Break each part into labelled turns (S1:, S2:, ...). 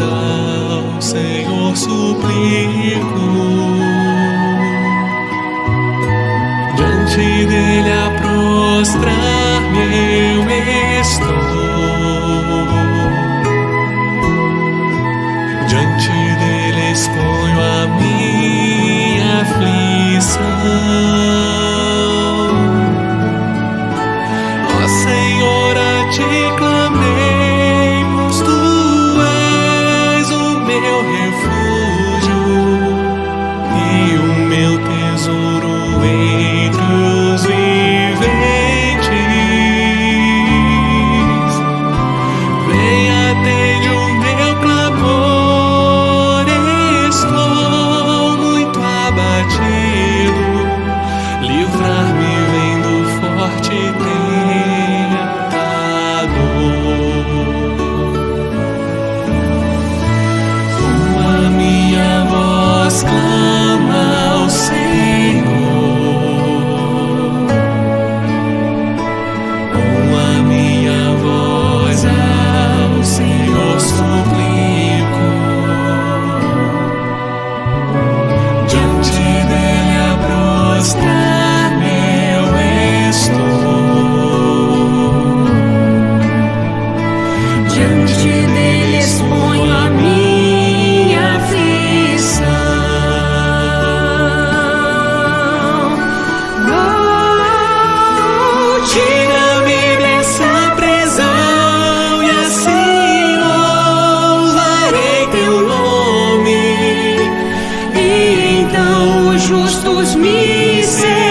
S1: ao Senhor suplico, diante dele a prostrar-me eu estou, diante dele exponho a minha aflição. Ó Senhor, a ti clamei, pois tu és o meu refúgio e o meu tesouro entre os viventes. Vem, atende o meu clamor, estou muito abatido. Livrar-me vem do forte tentador. Como a minha voz clama ao Senhor, com a minha voz ao Senhor suplico, diante dele a prostrar-me eu estou, diante dele exponho a minha aflição. Tira-me dessa prisão e assim louvarei teu nome, e então os justos me cercarão.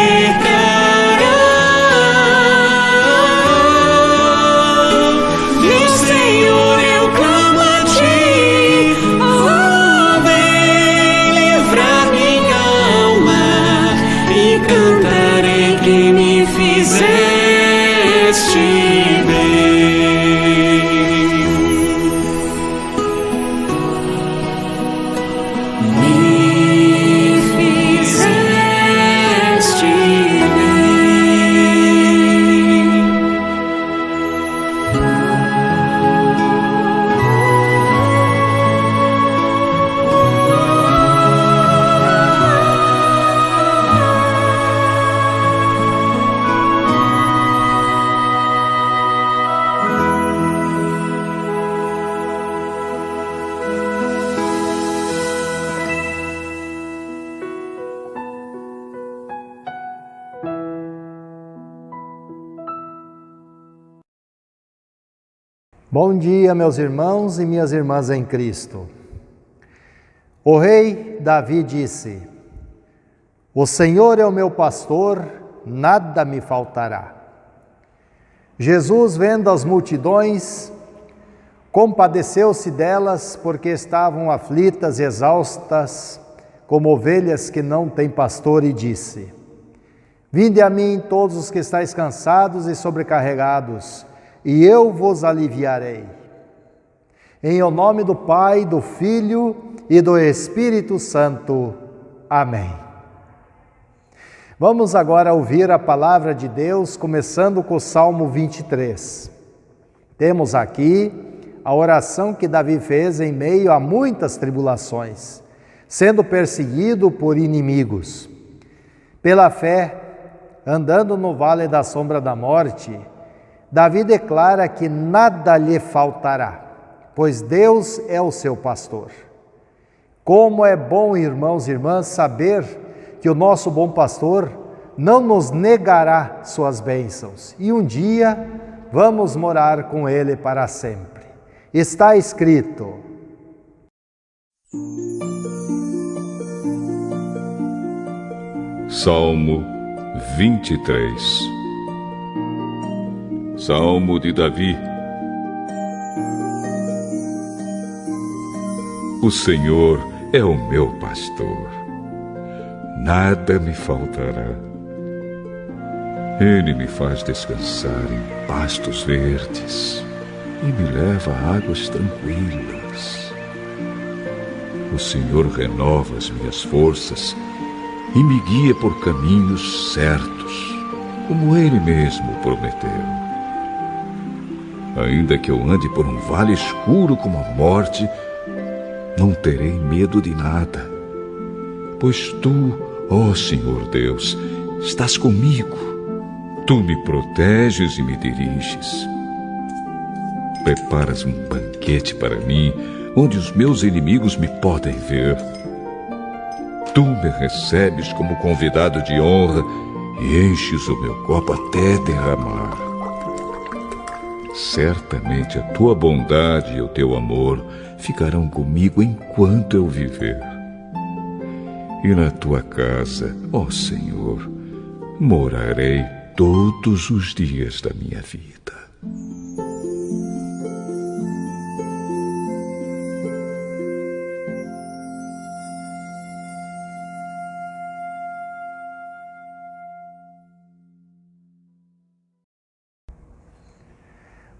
S1: Meu Senhor, eu clamo a ti, oh, vem livrar minha alma e cantarei que me fizeste bem. Me fizeste bem.
S2: Bom dia, meus irmãos e minhas irmãs em Cristo. O rei Davi disse: O Senhor é o meu pastor, nada me faltará. Jesus, vendo as multidões, compadeceu-se delas, porque estavam aflitas e exaustas, como ovelhas que não têm pastor, e disse: Vinde a mim todos os que estáis cansados e sobrecarregados, e eu vos aliviarei. Em o nome do Pai, do Filho e do Espírito Santo. Amém. Vamos agora ouvir a palavra de Deus, começando com o Salmo 23. Temos aqui a oração que Davi fez em meio a muitas tribulações, sendo perseguido por inimigos. Pela fé, andando no vale da sombra da morte, Davi declara que nada lhe faltará, pois Deus é o seu pastor. Como é bom, irmãos e irmãs, saber que o nosso bom pastor não nos negará suas bênçãos, e um dia vamos morar com ele para sempre. Está escrito:
S3: Salmo 23. Salmo de Davi. O Senhor é o meu pastor, nada me faltará. Ele me faz descansar em pastos verdes e me leva a águas tranquilas. O Senhor renova as minhas forças e me guia por caminhos certos, como Ele mesmo prometeu. Ainda que eu ande por um vale escuro como a morte, não terei medo de nada, pois tu, ó Senhor Deus, estás comigo. Tu me proteges e me diriges. Preparas um banquete para mim, onde os meus inimigos me podem ver. Tu me recebes como convidado de honra e enches o meu copo até derramar. Certamente a tua bondade e o teu amor ficarão comigo enquanto eu viver. E na tua casa, ó Senhor, morarei todos os dias da minha vida.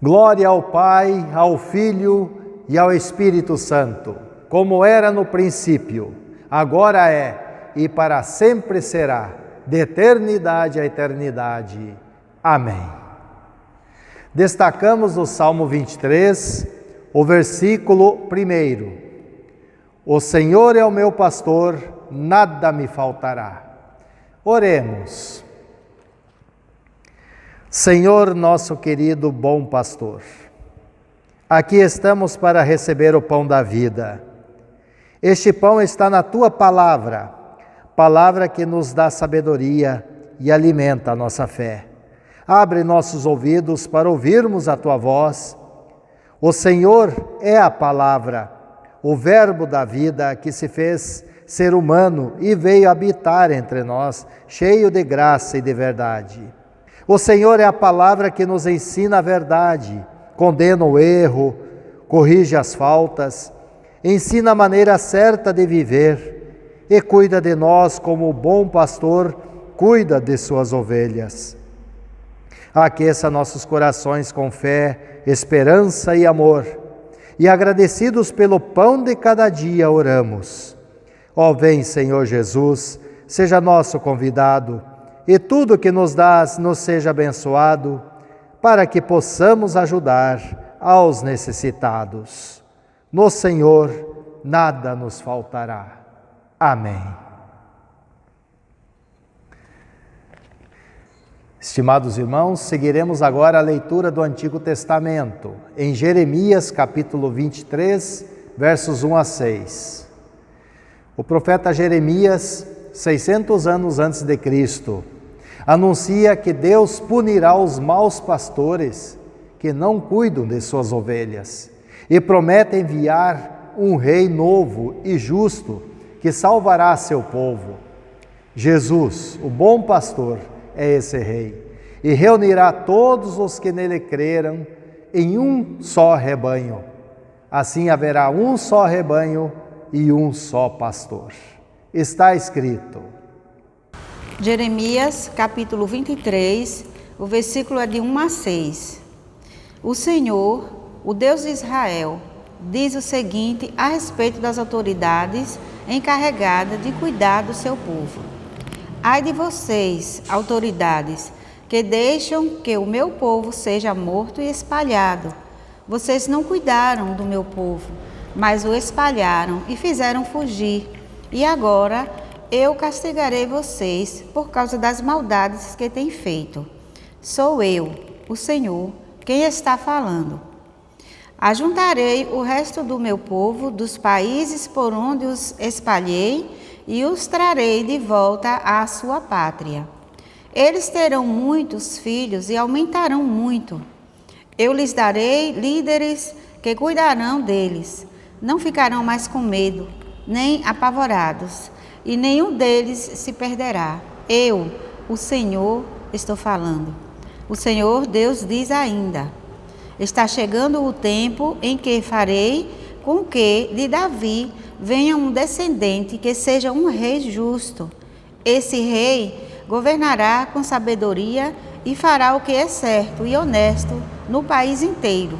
S2: Glória ao Pai, ao Filho e ao Espírito Santo, como era no princípio, agora é e para sempre será, de eternidade a eternidade. Amém. Destacamos no Salmo 23, o versículo 1. O Senhor é o meu pastor, nada me faltará. Oremos. Senhor, nosso querido bom pastor, aqui estamos para receber o pão da vida. Este pão está na tua palavra, palavra que nos dá sabedoria e alimenta a nossa fé. Abre nossos ouvidos para ouvirmos a tua voz. O Senhor é a palavra, o verbo da vida que se fez ser humano e veio habitar entre nós, cheio de graça e de verdade. O Senhor é a palavra que nos ensina a verdade, condena o erro, corrige as faltas, ensina a maneira certa de viver e cuida de nós como o bom pastor cuida de suas ovelhas. Aqueça nossos corações com fé, esperança e amor, e agradecidos pelo pão de cada dia oramos. Ó vem, Senhor Jesus, seja nosso convidado, e tudo que nos dás nos seja abençoado, para que possamos ajudar aos necessitados. No Senhor nada nos faltará. Amém. Estimados irmãos, seguiremos agora a leitura do Antigo Testamento, em Jeremias capítulo 23, versos 1 a 6. O profeta Jeremias, 600 anos antes de Cristo, anuncia que Deus punirá os maus pastores que não cuidam de suas ovelhas e promete enviar um rei novo e justo que salvará seu povo. Jesus, o bom pastor, é esse rei e reunirá todos os que nele creram em um só rebanho. Assim haverá um só rebanho e um só pastor. Está escrito.
S4: Jeremias, capítulo 23, o versículo é de 1 a 6. O Senhor, o Deus de Israel, diz o seguinte a respeito das autoridades encarregadas de cuidar do seu povo. Ai de vocês, autoridades, que deixam que o meu povo seja morto e espalhado. Vocês não cuidaram do meu povo, mas o espalharam e fizeram fugir. E agora eu castigarei vocês por causa das maldades que têm feito. Sou eu, o Senhor, quem está falando. Ajuntarei o resto do meu povo dos países por onde os espalhei e os trarei de volta à sua pátria. Eles terão muitos filhos e aumentarão muito. Eu lhes darei líderes que cuidarão deles. Não ficarão mais com medo, nem apavorados, e nenhum deles se perderá. Eu, o Senhor, estou falando. O Senhor Deus diz ainda: está chegando o tempo em que farei com que de Davi venha um descendente que seja um rei justo. Esse rei governará com sabedoria e fará o que é certo e honesto no país inteiro.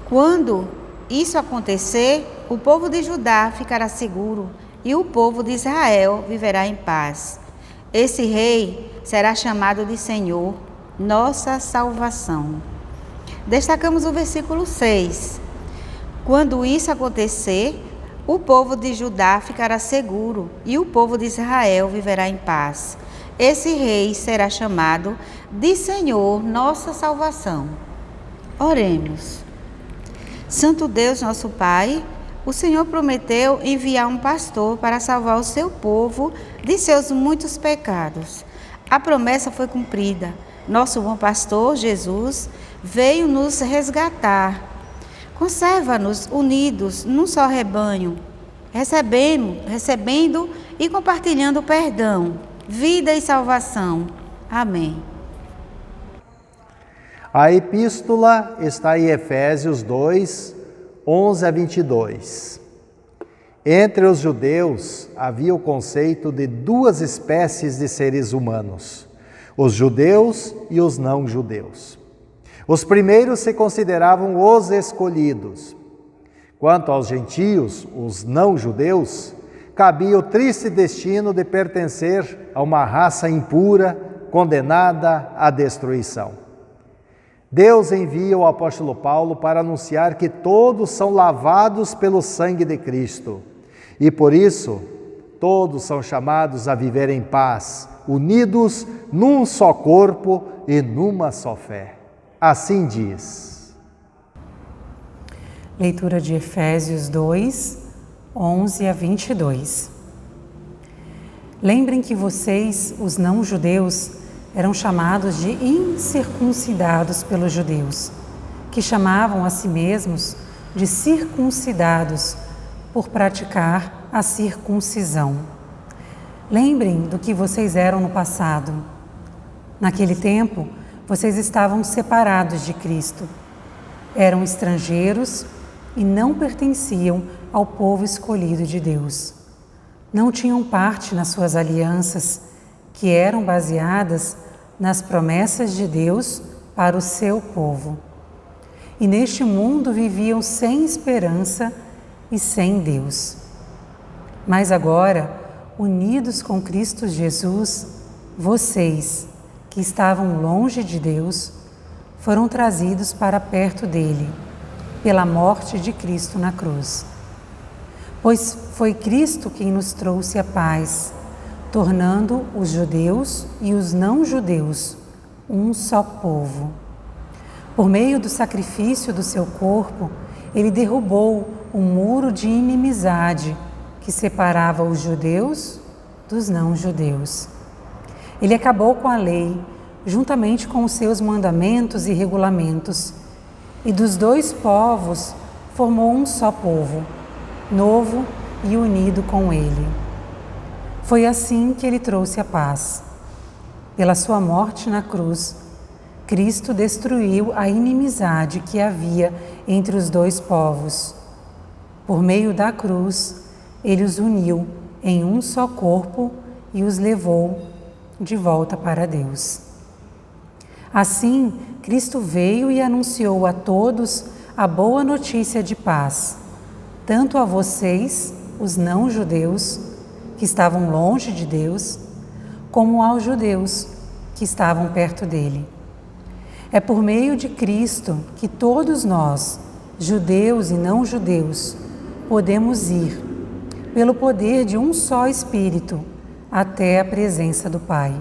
S4: Quando isso acontecer, o povo de Judá ficará seguro e o povo de Israel viverá em paz. Esse rei será chamado de Senhor, nossa salvação. Destacamos o versículo 6. Quando isso acontecer, o povo de Judá ficará seguro e o povo de Israel viverá em paz. Esse rei será chamado de Senhor, nossa salvação. Oremos. Santo Deus, nosso Pai, o Senhor prometeu enviar um pastor para salvar o seu povo de seus muitos pecados. A promessa foi cumprida. Nosso bom pastor, Jesus, veio nos resgatar. Conserva-nos unidos num só rebanho, recebendo e compartilhando perdão, vida e salvação. Amém.
S2: A epístola está em Efésios 2, 11 a 22. Entre os judeus havia o conceito de duas espécies de seres humanos, os judeus e os não-judeus. Os primeiros se consideravam os escolhidos. Quanto aos gentios, os não-judeus, cabia o triste destino de pertencer a uma raça impura, condenada à destruição. Deus envia o apóstolo Paulo para anunciar que todos são lavados pelo sangue de Cristo e, por isso, todos são chamados a viver em paz, unidos num só corpo e numa só fé. Assim diz.
S5: Leitura de Efésios 2, 11 a 22. Lembrem que vocês, os não-judeus, eram chamados de incircuncidados pelos judeus, que chamavam a si mesmos de circuncidados por praticar a circuncisão. Lembrem do que vocês eram no passado. Naquele tempo, vocês estavam separados de Cristo. Eram estrangeiros e não pertenciam ao povo escolhido de Deus. Não tinham parte nas suas alianças, que eram baseadas nas promessas de Deus para o seu povo. E neste mundo viviam sem esperança e sem Deus. Mas agora, unidos com Cristo Jesus, vocês, que estavam longe de Deus, foram trazidos para perto dele, pela morte de Cristo na cruz. Pois foi Cristo quem nos trouxe a paz, tornando os judeus e os não-judeus um só povo. Por meio do sacrifício do seu corpo, ele derrubou o muro de inimizade que separava os judeus dos não-judeus. Ele acabou com a lei, juntamente com os seus mandamentos e regulamentos, e dos dois povos formou um só povo, novo e unido com ele. Foi assim que ele trouxe a paz. Pela sua morte na cruz, Cristo destruiu a inimizade que havia entre os dois povos. Por meio da cruz, ele os uniu em um só corpo e os levou de volta para Deus. Assim, Cristo veio e anunciou a todos a boa notícia de paz, tanto a vocês, os não-judeus, que estavam longe de Deus, como aos judeus, que estavam perto dele. É por meio de Cristo que todos nós, judeus e não-judeus, podemos ir, pelo poder de um só Espírito, até a presença do Pai.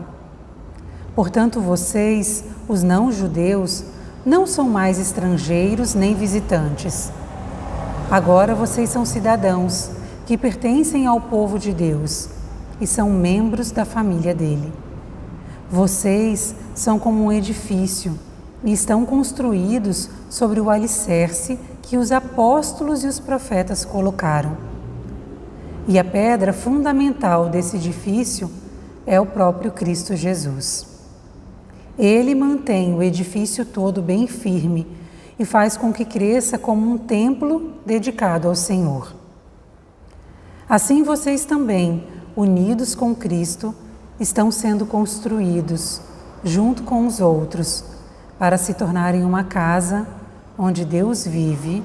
S5: Portanto, vocês, os não-judeus, não são mais estrangeiros nem visitantes. Agora vocês são cidadãos que pertencem ao povo de Deus e são membros da família dele. Vocês são como um edifício e estão construídos sobre o alicerce que os apóstolos e os profetas colocaram. E a pedra fundamental desse edifício é o próprio Cristo Jesus. Ele mantém o edifício todo bem firme e faz com que cresça como um templo dedicado ao Senhor. Assim vocês também, unidos com Cristo, estão sendo construídos, junto com os outros, para se tornarem uma casa onde Deus vive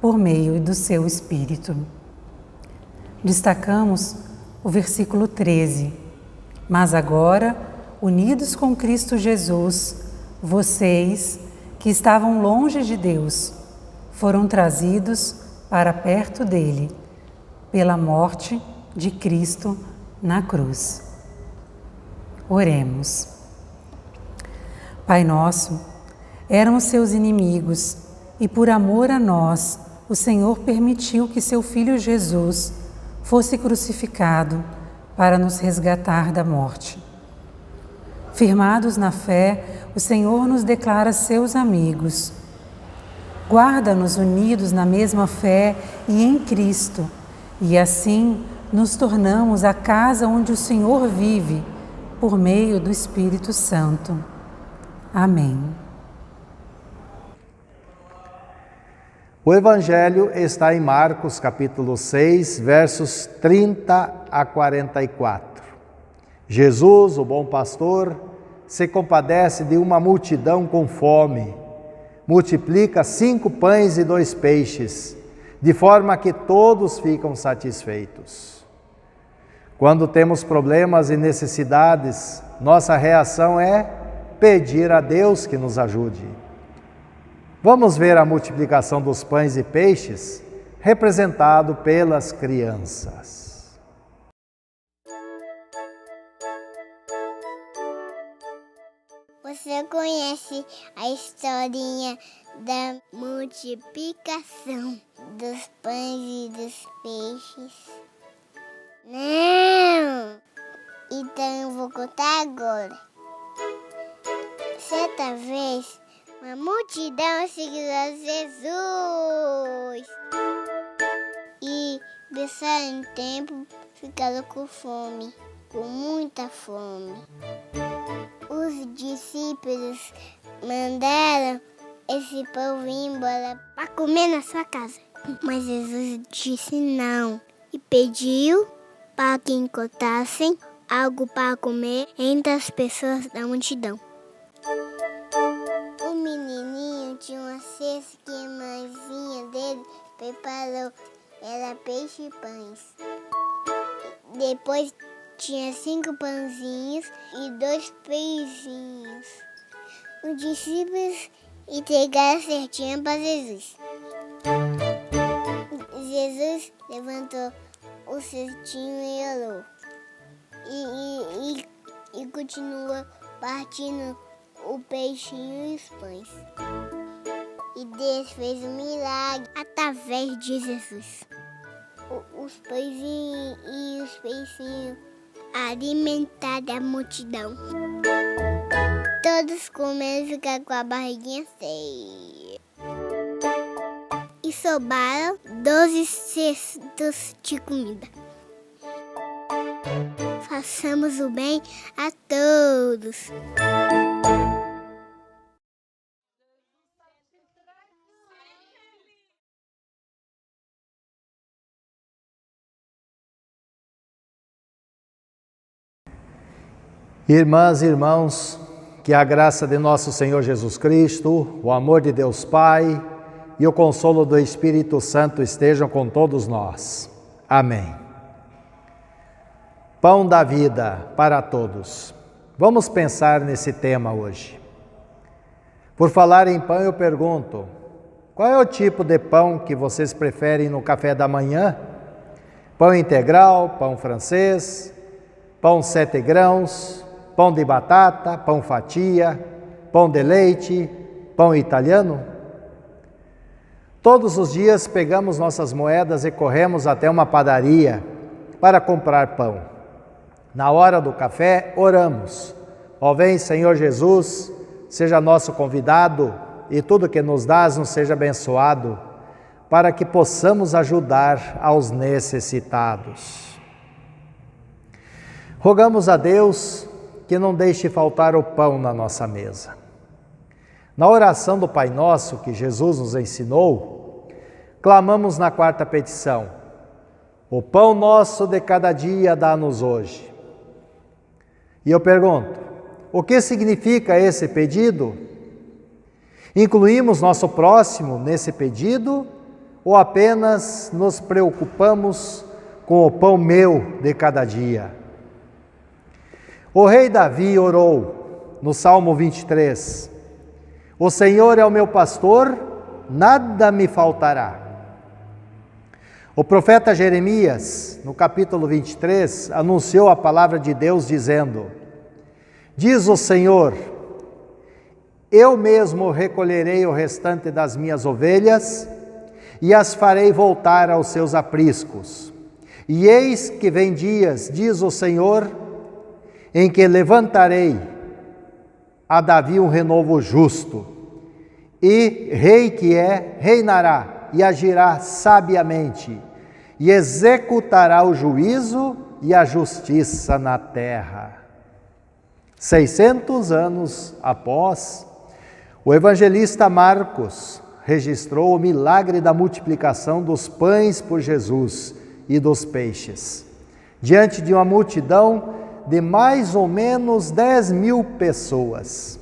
S5: por meio do seu Espírito. Destacamos o versículo 13. Mas agora, unidos com Cristo Jesus, vocês, que estavam longe de Deus, foram trazidos para perto dele, pela morte de Cristo na cruz. Oremos. Pai nosso, éramos seus inimigos e por amor a nós, o Senhor permitiu que seu Filho Jesus fosse crucificado para nos resgatar da morte. Firmados na fé, o Senhor nos declara seus amigos. Guarda-nos unidos na mesma fé e em Cristo, e assim nos tornamos a casa onde o Senhor vive, por meio do Espírito Santo. Amém.
S2: O Evangelho está em Marcos, capítulo 6, versos 30 a 44. Jesus, o bom pastor, se compadece de uma multidão com fome. Multiplica 5 pães e 2 peixes, de forma que todos ficam satisfeitos. Quando temos problemas e necessidades, nossa reação é pedir a Deus que nos ajude. Vamos ver a multiplicação dos pães e peixes, representado pelas crianças.
S6: Você conhece a historinha da multiplicação dos pães e dos peixes? Não! Então eu vou contar agora. Certa vez, uma multidão seguiu a Jesus. E, passaram tempo, ficaram com fome, com muita fome. Os discípulos mandaram esse povo ir embora para comer na sua casa. Mas Jesus disse não e pediu para que encontrassem algo para comer entre as pessoas da multidão. O menininho tinha uma cesta que a mãezinha dele preparou. Era peixe e pães. Depois tinha 5 pãezinhos e 2 peixinhos. Os discípulos entregaram a cestinha para Jesus. Jesus levantou o cestinho e orou. E continuou partindo o peixinho e os pães. E Deus fez um milagre através de Jesus. Os pãezinhos e os peixinhos alimentaram a multidão. Todos comeram e ficaram com a barriguinha cheia. E sobraram 12 cestos de comida. Façamos o bem a todos.
S2: Irmãs e irmãos, que a graça de nosso Senhor Jesus Cristo, o amor de Deus Pai e o consolo do Espírito Santo estejam com todos nós. Amém. Pão da vida para todos. Vamos pensar nesse tema hoje. Por falar em pão, eu pergunto, qual é o tipo de pão que vocês preferem no café da manhã? Pão integral, pão francês, pão 7 grãos, pão de batata, pão fatia, pão de leite, pão italiano? Todos os dias pegamos nossas moedas e corremos até uma padaria para comprar pão. Na hora do café, oramos. Ó vem, Senhor Jesus, seja nosso convidado e tudo que nos dás nos seja abençoado, para que possamos ajudar aos necessitados. Rogamos a Deus que não deixe faltar o pão na nossa mesa. Na oração do Pai Nosso que Jesus nos ensinou, clamamos na 4ª petição: o pão nosso de cada dia dá-nos hoje. E eu pergunto, o que significa esse pedido? Incluímos nosso próximo nesse pedido ou apenas nos preocupamos com o pão meu de cada dia? O rei Davi orou no Salmo 23, o Senhor é o meu pastor, nada me faltará. O profeta Jeremias, no capítulo 23, anunciou a palavra de Deus dizendo: diz o Senhor, eu mesmo recolherei o restante das minhas ovelhas e as farei voltar aos seus apriscos. E eis que vem dias, diz o Senhor, em que levantarei a Davi um renovo justo, e rei que é, reinará e agirá sabiamente, e executará o juízo e a justiça na terra. 600 anos após, o evangelista Marcos registrou o milagre da multiplicação dos pães por Jesus e dos peixes, diante de uma multidão de mais ou menos 10.000 pessoas.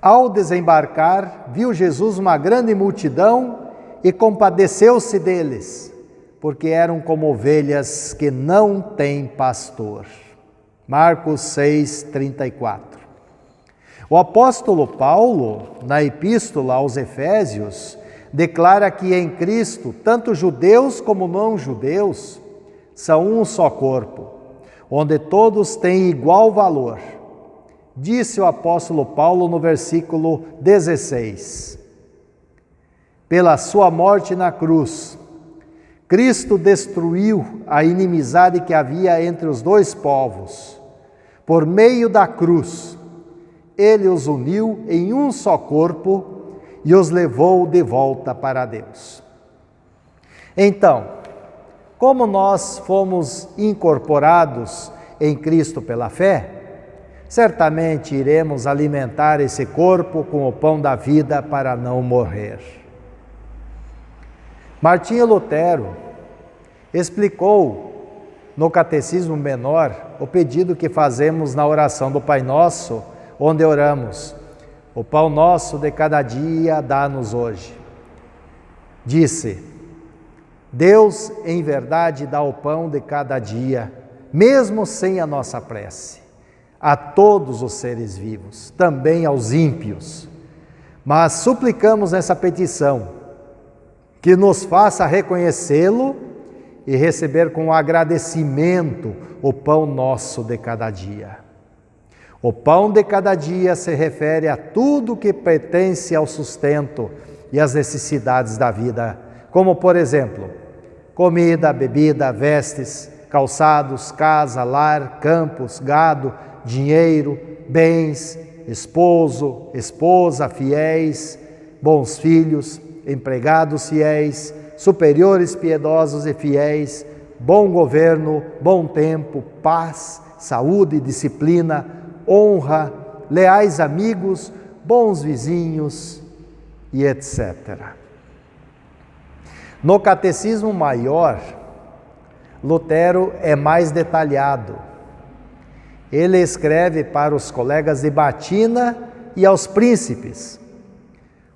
S2: Ao desembarcar, viu Jesus uma grande multidão e compadeceu-se deles, porque eram como ovelhas que não têm pastor. Marcos 6:34. O apóstolo Paulo, na epístola aos Efésios, declara que em Cristo, tanto judeus como não-judeus, são um só corpo, onde todos têm igual valor. Disse o apóstolo Paulo no versículo 16: pela sua morte na cruz, Cristo destruiu a inimizade que havia entre os dois povos. Por meio da cruz, Ele os uniu em um só corpo e os levou de volta para Deus. Então, como nós fomos incorporados em Cristo pela fé, certamente iremos alimentar esse corpo com o pão da vida para não morrer. Martinho Lutero explicou no Catecismo Menor o pedido que fazemos na oração do Pai Nosso, onde oramos: o pão nosso de cada dia dá-nos hoje. Disse: Deus em verdade dá o pão de cada dia, mesmo sem a nossa prece, a todos os seres vivos, também aos ímpios. Mas suplicamos nessa petição que nos faça reconhecê-lo e receber com agradecimento o pão nosso de cada dia. O pão de cada dia se refere a tudo que pertence ao sustento e às necessidades da vida, como, por exemplo, comida, bebida, vestes, calçados, casa, lar, campos, gado, dinheiro, bens, esposo, esposa, fiéis, bons filhos, empregados fiéis, superiores piedosos e fiéis, bom governo, bom tempo, paz, saúde, disciplina, honra, leais amigos, bons vizinhos e etc. No Catecismo Maior, Lutero é mais detalhado. Ele escreve para os colegas de batina e aos príncipes: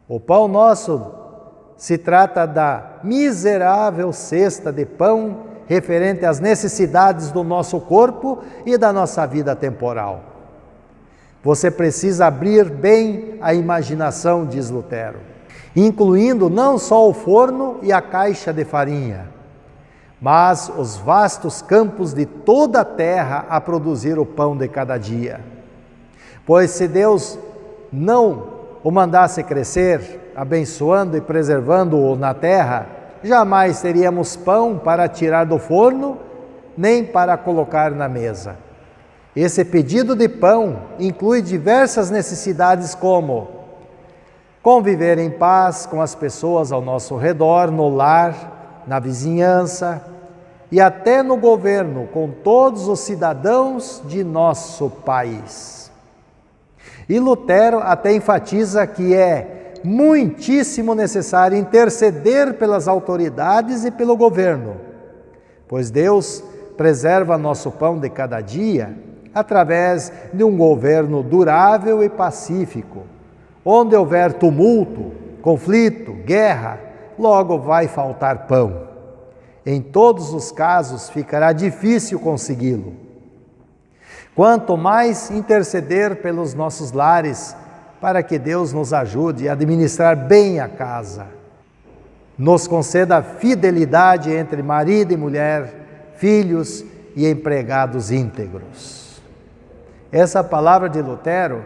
S2: o pão nosso se trata da miserável cesta de pão referente às necessidades do nosso corpo e da nossa vida temporal. Você precisa abrir bem a imaginação, diz Lutero, incluindo não só o forno e a caixa de farinha, mas os vastos campos de toda a terra a produzir o pão de cada dia. Pois se Deus não o mandasse crescer, abençoando e preservando-o na terra, jamais teríamos pão para tirar do forno, nem para colocar na mesa. Esse pedido de pão inclui diversas necessidades como conviver em paz com as pessoas ao nosso redor, no lar, na vizinhança e até no governo, com todos os cidadãos de nosso país. E Lutero até enfatiza que é muitíssimo necessário interceder pelas autoridades e pelo governo, pois Deus preserva nosso pão de cada dia através de um governo durável e pacífico. Onde houver tumulto, conflito, guerra, logo vai faltar pão. Em todos os casos ficará difícil consegui-lo. Quanto mais interceder pelos nossos lares, para que Deus nos ajude a administrar bem a casa. nos conceda fidelidade entre marido e mulher, filhos e empregados íntegros. Essa palavra de Lutero,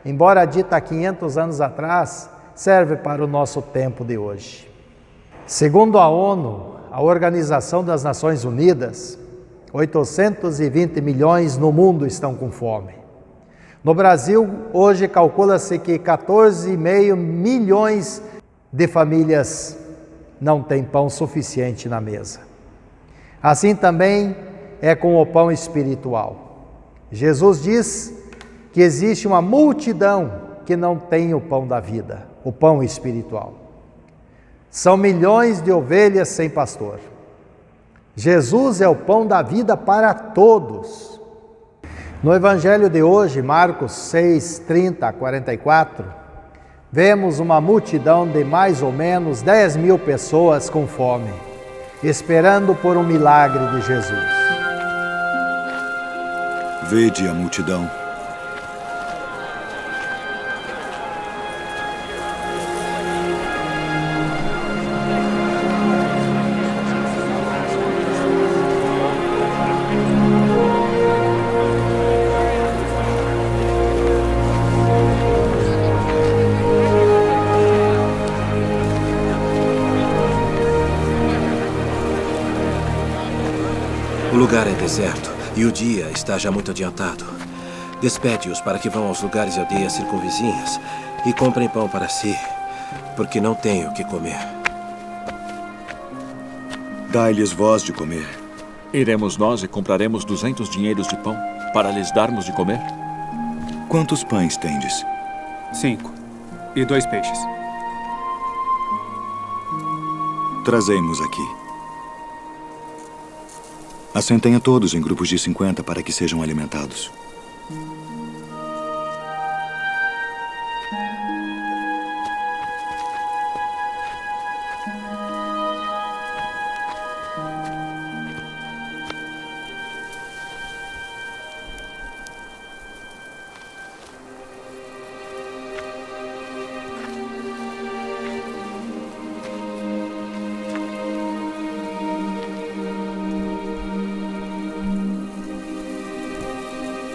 S2: embora dita há 500 anos atrás, serve para o nosso tempo de hoje. Segundo a ONU, a Organização das Nações Unidas, 820 milhões no mundo estão com fome. No Brasil, hoje calcula-se que 14,5 milhões de famílias não têm pão suficiente na mesa. Assim também é com o pão espiritual. Jesus diz que existe uma multidão que não tem o pão da vida, o pão espiritual. São milhões de ovelhas sem pastor. Jesus é o pão da vida para todos. No Evangelho de hoje, Marcos 6, 30 a 44, vemos uma multidão de mais ou menos 10.000 pessoas com fome, esperando por um milagre de Jesus.
S7: Vede a multidão.
S8: O lugar é deserto e o dia está já muito adiantado. Despede-os para que vão aos lugares e aldeias circunvizinhas e comprem pão para si, porque não têm o que comer.
S7: Dai-lhes vós de comer.
S3: Iremos nós e compraremos 200 dinheiros de pão para lhes darmos de comer?
S7: Quantos pães tendes?
S9: 5 e 2 peixes.
S7: Trazei-mos aqui. Assentem a todos em grupos de 50 para que sejam alimentados.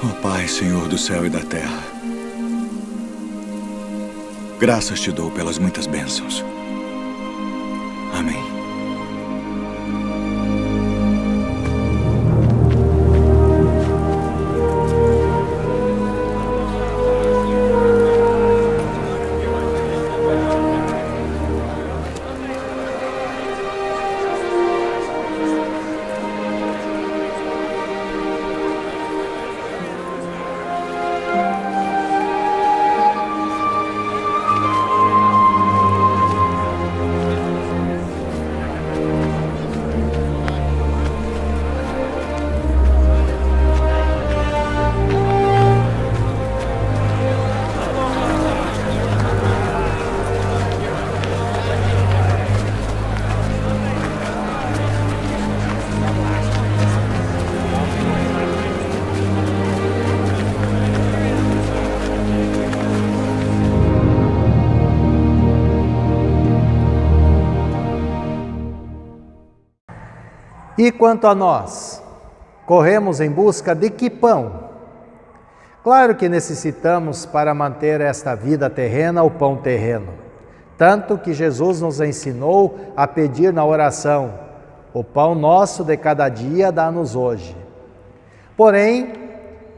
S7: Ó Pai, Senhor do céu e da terra, graças te dou pelas muitas bênçãos. Amém.
S2: E quanto a nós, corremos em busca de que pão? Claro que necessitamos para manter esta vida terrena o pão terreno, tanto que Jesus nos ensinou a pedir na oração: o pão nosso de cada dia dá-nos hoje. Porém,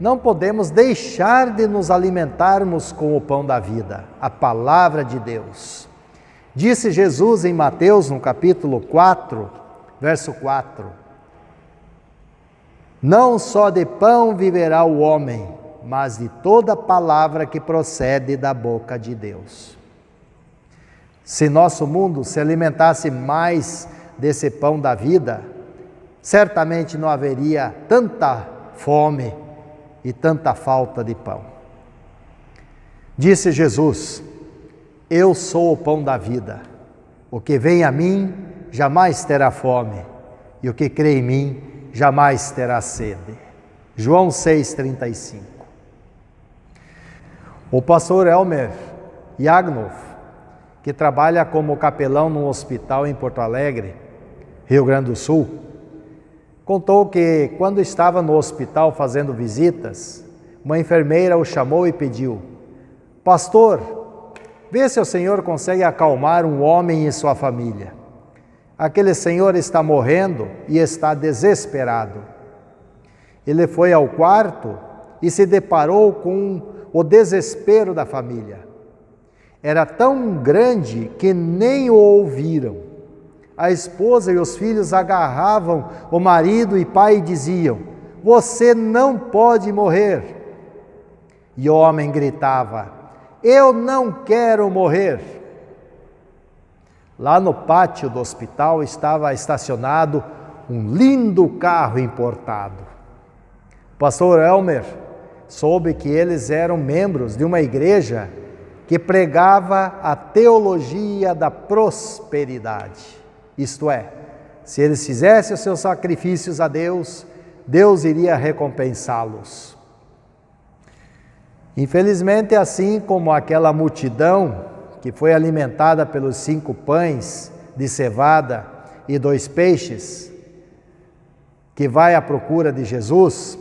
S2: não podemos deixar de nos alimentarmos com o pão da vida, a palavra de Deus. Disse Jesus em Mateus, no capítulo 4, verso 4: não só de pão viverá o homem, mas de toda palavra que procede da boca de Deus. Se nosso mundo se alimentasse mais desse pão da vida, certamente não haveria tanta fome e tanta falta de pão. Disse Jesus: eu sou o pão da vida. O que vem a mim jamais terá fome, e o que crê em mim jamais terá sede. João 6,35. O pastor Elmer Jagnoff, que trabalha como capelão num hospital em Porto Alegre, Rio Grande do Sul, contou que quando estava no hospital fazendo visitas, uma enfermeira o chamou e pediu: pastor, vê se o senhor consegue acalmar um homem e sua família. Aquele senhor está morrendo e está desesperado. Ele foi ao quarto e se deparou com o desespero da família. Era tão grande que nem o ouviram. A esposa e os filhos agarravam o marido e pai e diziam: você não pode morrer. E o homem gritava: eu não quero morrer. Lá no pátio do hospital estava estacionado um lindo carro importado. O pastor Elmer soube que eles eram membros de uma igreja que pregava a teologia da prosperidade. Isto é, se eles fizessem os seus sacrifícios a Deus, Deus iria recompensá-los. Infelizmente, assim como aquela multidão que foi alimentada pelos 5 pães de cevada e 2 peixes, que vai à procura de Jesus,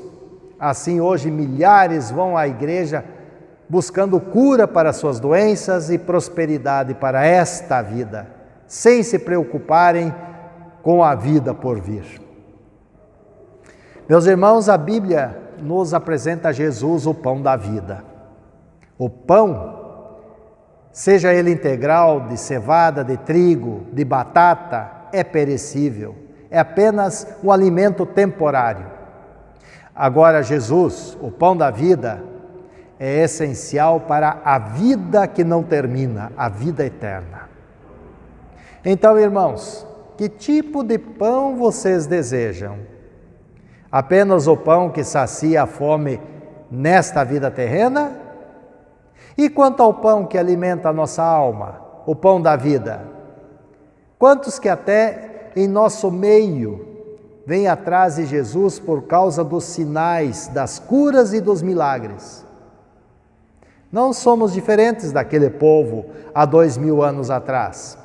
S2: assim hoje milhares vão à igreja buscando cura para suas doenças e prosperidade para esta vida, sem se preocuparem com a vida por vir. Meus irmãos, a Bíblia nos apresenta Jesus, o pão da vida. O pão, seja ele integral, de cevada, de trigo, de batata, é perecível, é apenas um alimento temporário. Agora, Jesus, o pão da vida, é essencial para a vida que não termina, a vida eterna. Então, irmãos, que tipo de pão vocês desejam? Apenas o pão que sacia a fome nesta vida terrena? E quanto ao pão que alimenta a nossa alma, o pão da vida? Quantos que até em nosso meio vêm atrás de Jesus por causa dos sinais, das curas e dos milagres? Não somos diferentes daquele povo há 2000 anos atrás.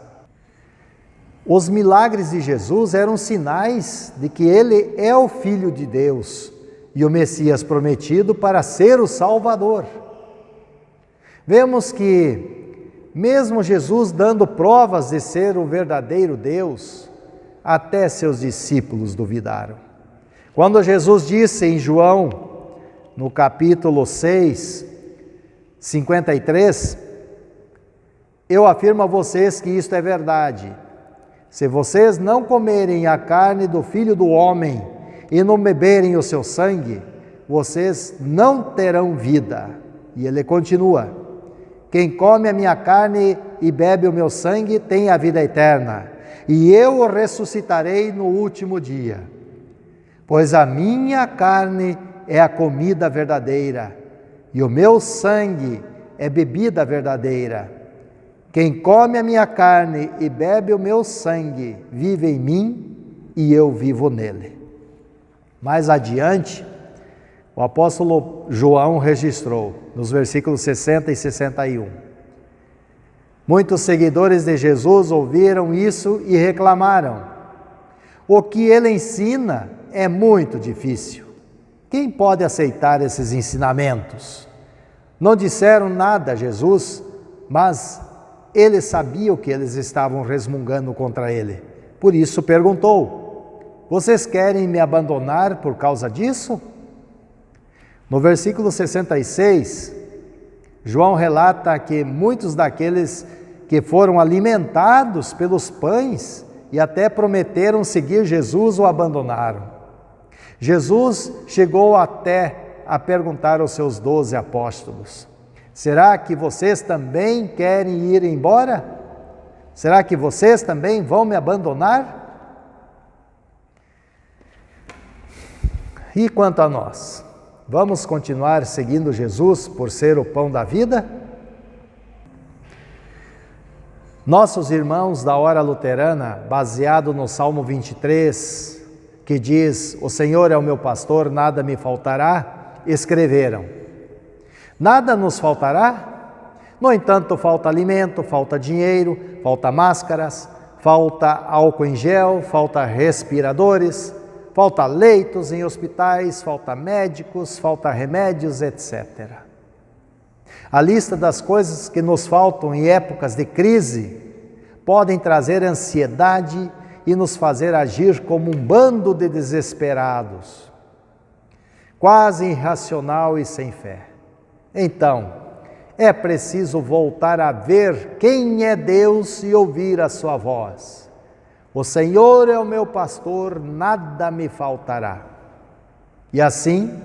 S2: Os milagres de Jesus eram sinais de que Ele é o Filho de Deus e o Messias prometido para ser o Salvador. Vemos que, mesmo Jesus dando provas de ser o verdadeiro Deus, até seus discípulos duvidaram. Quando Jesus disse em João, no capítulo 6, 53, eu afirmo a vocês que isto é verdade. Se vocês não comerem a carne do Filho do Homem e não beberem o seu sangue, vocês não terão vida. E ele continua: quem come a minha carne e bebe o meu sangue tem a vida eterna, e eu o ressuscitarei no último dia. Pois a minha carne é a comida verdadeira, e o meu sangue é bebida verdadeira. Quem come a minha carne e bebe o meu sangue, vive em mim e eu vivo nele. Mais adiante, o apóstolo João registrou, nos versículos 60 e 61. Muitos seguidores de Jesus ouviram isso e reclamaram: o que ele ensina é muito difícil. Quem pode aceitar esses ensinamentos? Não disseram nada a Jesus, mas ele sabia o que eles estavam resmungando contra ele. Por isso perguntou: vocês querem me abandonar por causa disso? No versículo 66, João relata que muitos daqueles que foram alimentados pelos pães e até prometeram seguir Jesus o abandonaram. Jesus chegou até a perguntar aos seus 12 apóstolos: será que vocês também querem ir embora? Será que vocês também vão me abandonar? E quanto a nós? Vamos continuar seguindo Jesus por ser o pão da vida? Nossos irmãos da Hora Luterana, baseado no Salmo 23, que diz: o Senhor é o meu pastor, nada me faltará, escreveram: nada nos faltará? No entanto, falta alimento, falta dinheiro, falta máscaras, falta álcool em gel, falta respiradores, falta leitos em hospitais, falta médicos, falta remédios, etc. A lista das coisas que nos faltam em épocas de crise podem trazer ansiedade e nos fazer agir como um bando de desesperados, quase irracional e sem fé. Então, é preciso voltar a ver quem é Deus e ouvir a sua voz. O Senhor é o meu pastor, nada me faltará. E assim,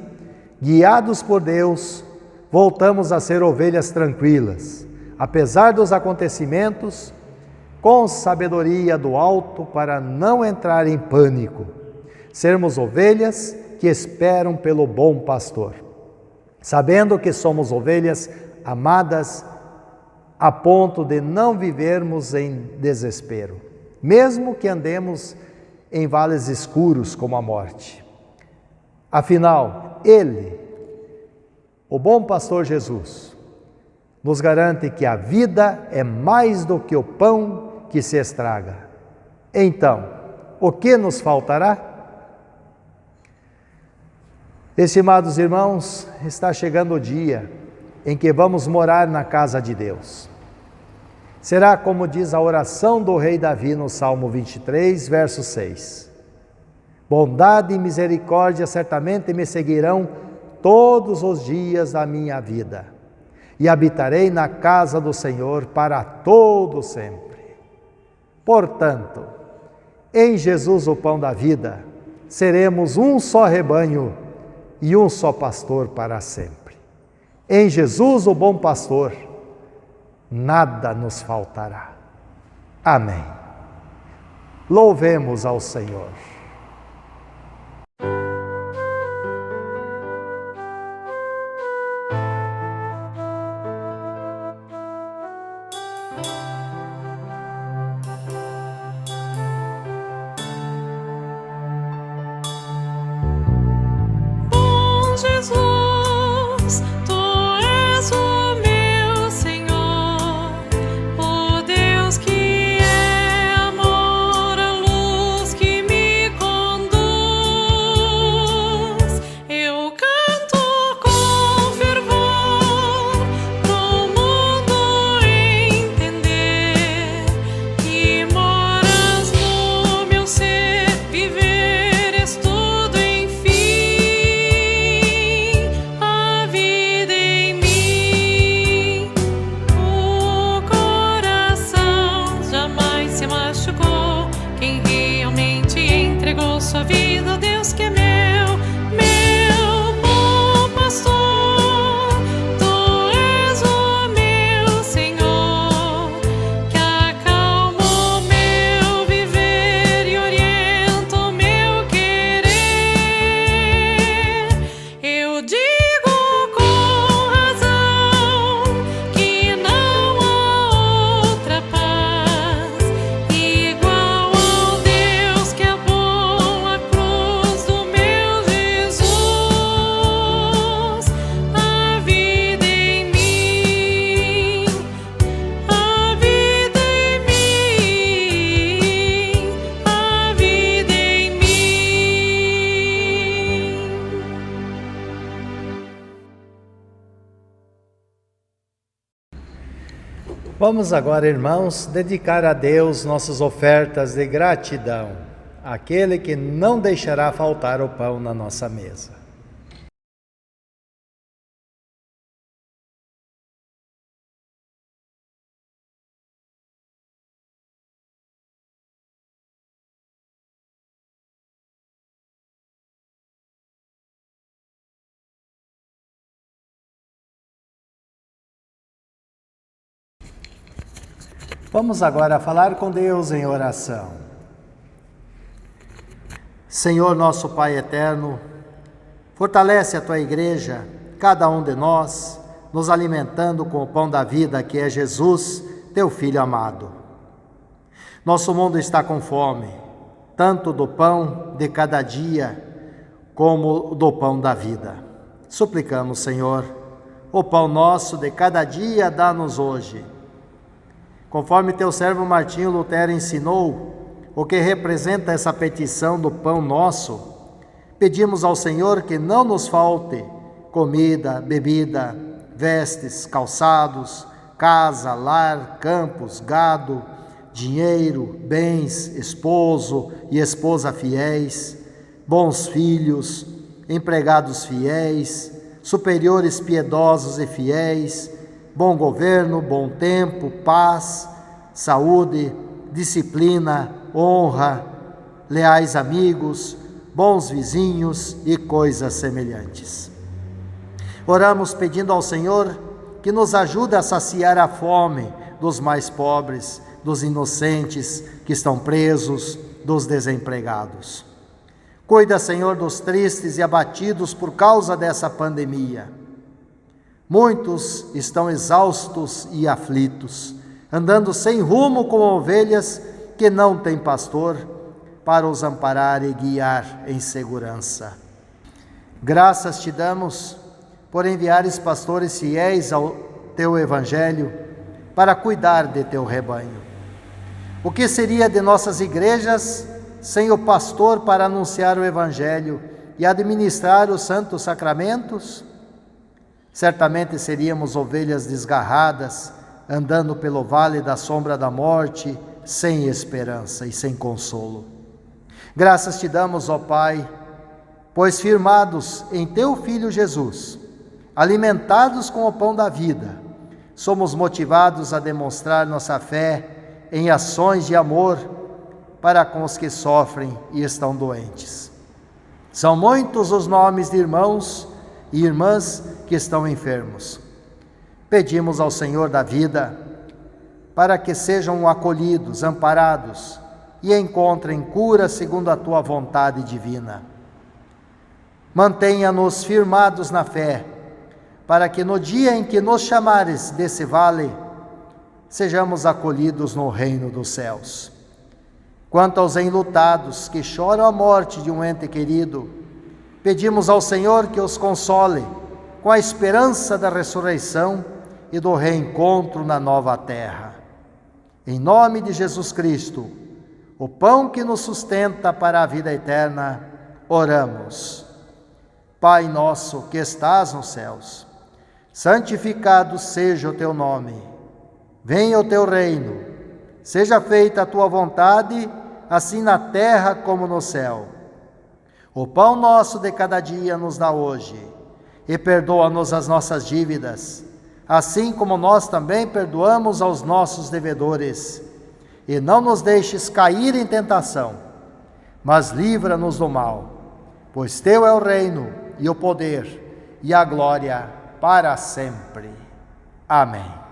S2: guiados por Deus, voltamos a ser ovelhas tranquilas, apesar dos acontecimentos, com sabedoria do alto para não entrar em pânico. Sermos ovelhas que esperam pelo bom pastor, sabendo que somos ovelhas amadas a ponto de não vivermos em desespero, mesmo que andemos em vales escuros como a morte. Afinal, Ele, o bom pastor Jesus, nos garante que a vida é mais do que o pão que se estraga. Então, o que nos faltará? Estimados irmãos, está chegando o dia em que vamos morar na casa de Deus. Será como diz a oração do rei Davi no Salmo 23, verso 6. Bondade e misericórdia certamente me seguirão todos os dias da minha vida, e habitarei na casa do Senhor para todo sempre. Portanto, em Jesus, o pão da vida, seremos um só rebanho e um só pastor para sempre. Em Jesus, o bom pastor, nada nos faltará. Amém. Louvemos ao Senhor.
S1: Jesus, Tu és o meu Senhor, o Deus que é amor, a luz que me conduz. Eu canto com fervor pro mundo entender que moras no meu ser, viveres tudo enfim. Sua vida, Deus que é meu bom pastor. Tu és o meu Senhor, que acalma o meu viver e orienta o meu querer. Eu digo com razão que não há outra paz igual ao Deus que é bom.
S2: Vamos agora, irmãos, dedicar a Deus nossas ofertas de gratidão, aquele que não deixará faltar o pão na nossa mesa. Vamos agora falar com Deus em oração. Senhor nosso Pai eterno, fortalece a Tua igreja, cada um de nós, nos alimentando com o pão da vida que é Jesus, Teu Filho amado. Nosso mundo está com fome, tanto do pão de cada dia, como do pão da vida. Suplicamos, Senhor, O pão nosso de cada dia dá-nos hoje. Conforme teu servo Martinho Lutero ensinou, o que representa essa petição do pão nosso, pedimos ao Senhor que não nos falte comida, bebida, vestes, calçados, casa, lar, campos, gado, dinheiro, bens, esposo e esposa fiéis, bons filhos, empregados fiéis, superiores piedosos e fiéis, bom governo, bom tempo, paz, saúde, disciplina, honra, leais amigos, bons vizinhos e coisas semelhantes. Oramos pedindo ao Senhor que nos ajude a saciar a fome dos mais pobres, dos inocentes que estão presos, dos desempregados. Cuida, Senhor, dos tristes e abatidos por causa dessa pandemia. Muitos estão exaustos e aflitos, andando sem rumo como ovelhas que não têm pastor para os amparar e guiar em segurança. Graças te damos por enviares pastores fiéis ao teu evangelho para cuidar de teu rebanho. O que seria de nossas igrejas sem o pastor para anunciar o evangelho e administrar os santos sacramentos? Certamente seríamos ovelhas desgarradas, andando pelo vale da sombra da morte, sem esperança e sem consolo. Graças te damos, ó Pai, pois firmados em teu Filho Jesus, alimentados com o pão da vida, somos motivados a demonstrar nossa fé em ações de amor para com os que sofrem e estão doentes. São muitos os nomes de irmãos e irmãs que estão enfermos. Pedimos ao Senhor da vida para que sejam acolhidos, amparados e encontrem cura segundo a tua vontade divina. Mantenha-nos firmados na fé, para que no dia em que nos chamares desse vale, sejamos acolhidos no reino dos céus. Quanto aos enlutados que choram a morte de um ente querido, pedimos ao Senhor que os console com a esperança da ressurreição e do reencontro na nova terra. Em nome de Jesus Cristo, o pão que nos sustenta para a vida eterna, oramos. Pai nosso que estás nos céus, santificado seja o teu nome. Venha o teu reino, seja feita a tua vontade, assim na terra como no céu. O pão nosso de cada dia nos dá hoje, e perdoa-nos as nossas dívidas, assim como nós também perdoamos aos nossos devedores. E não nos deixes cair em tentação, mas livra-nos do mal, pois teu é o reino, e o poder, e a glória para sempre. Amém.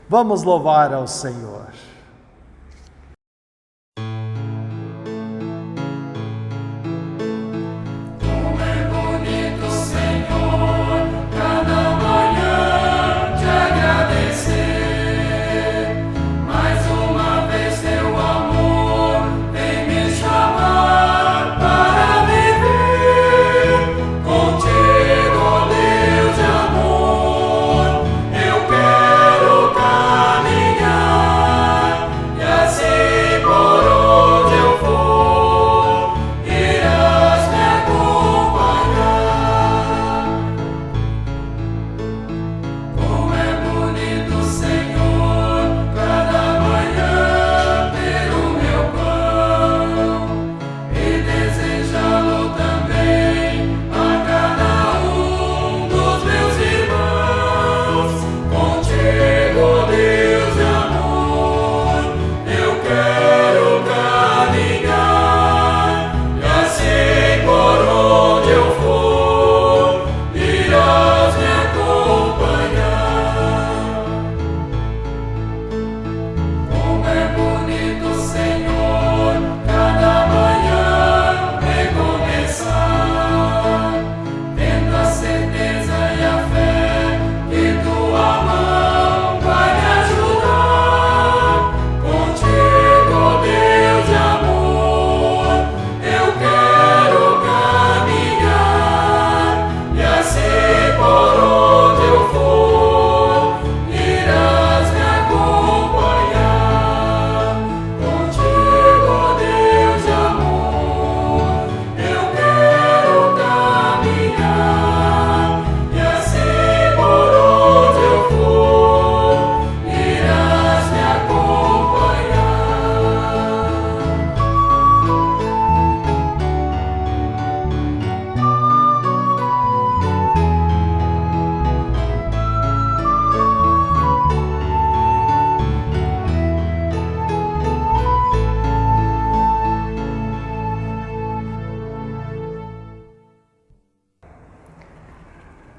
S2: Vamos louvar ao Senhor.
S1: Eu quero caminhar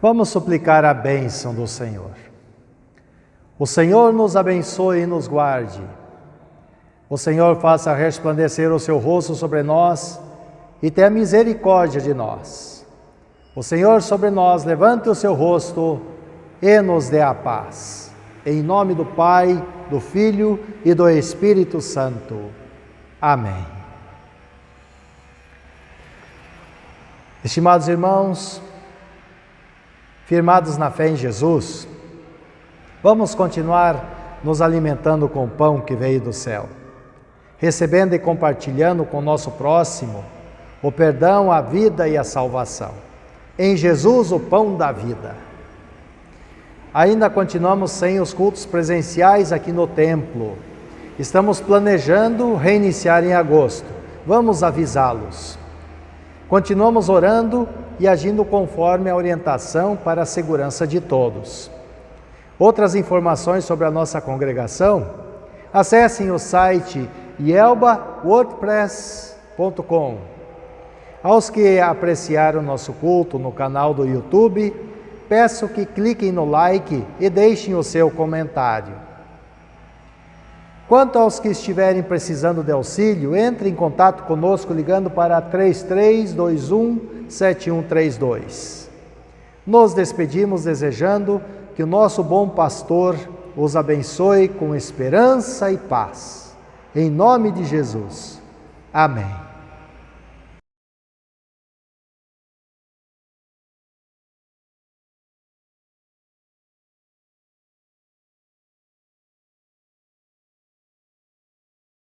S2: Vamos suplicar a bênção do Senhor. O Senhor nos abençoe e nos guarde. O Senhor faça resplandecer o seu rosto sobre nós e tenha misericórdia de nós. O Senhor sobre nós levante o seu rosto e nos dê a paz. Em nome do Pai, do Filho e do Espírito Santo. Amém. Estimados irmãos, firmados na fé em Jesus, vamos continuar nos alimentando com o pão que veio do céu, recebendo e compartilhando com o nosso próximo o perdão, a vida e a salvação. Em Jesus, o pão da vida. Ainda continuamos sem os cultos presenciais aqui no templo. Estamos planejando reiniciar em agosto. Vamos avisá-los. Continuamos orando e agindo conforme a orientação para a segurança de todos. Outras informações sobre a nossa congregação, acessem o site yelbawordpress.com. Aos que apreciaram nosso culto no canal do YouTube, peço que cliquem no like e deixem o seu comentário. Quanto aos que estiverem precisando de auxílio, entre em contato conosco ligando para 3321-7132. Nos despedimos desejando que o nosso bom pastor os abençoe com esperança e paz. Em nome de Jesus. Amém.